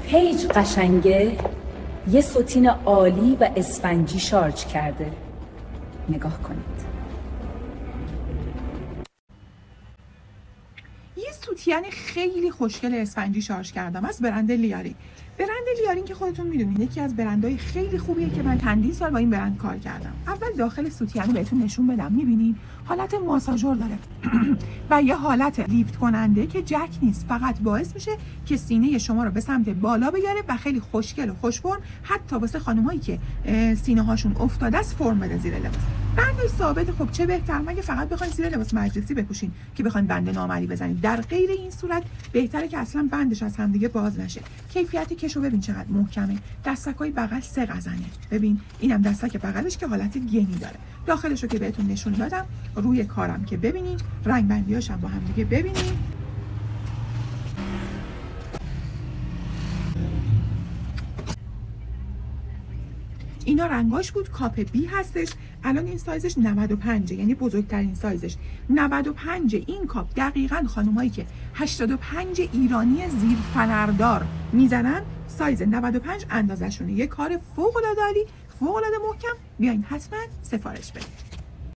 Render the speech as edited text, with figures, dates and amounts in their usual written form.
پیج قشنگه، یه ستین عالی و اسفنجی شارژ کرده. نگاه کنید. یه سوتین خیلی خوشگل اسفنجی شارژ کردم از برند لیارین. برند لیارین که خودتون میدونید یکی از برندهای خیلی خوبیه که من چندین سال با این برند کار کردم. اول داخل سوتین رو بهتون نشون بدم. میبینید حالت ماساژور داره و یه حالت لیفت کننده که جک نیست، فقط باعث میشه که سینه شما رو به سمت بالا بیاره و خیلی خوشگل و خوشبون، حتی واسه خانمایی که سینه هاشون افتاده است فرم بده زیر لباس. بندش ثابت. خب چه بهتر مگه فقط بخواید زیر لباس مجلسی بپوشین که بخواید بند نامری بزنید. در غیر این صورت بهتره که اصلا بندش از هم دیگه باز نشه. کیفیت کشو ببین چقدر محکمه. دستکای بغل 3 قزنه. ببین اینم دستک بغلش که حالت گنی داره. داخلشو که بهتون نشون دادم. روی کارم که ببینید، رنگ بندیاش هم با هم دیگه ببینید. اینا رنگاش بود. کاپ بی هستش. الان این سایزش 95، یعنی بزرگترین سایزش 95. این کاپ دقیقاً خانمایی که 85 ایرانی زیر فنردار میزنن سایز 95 اندازشونه. یه کار فوق العاده عالی، فوق العاده محکم. بیاین حتما سفارش بدید.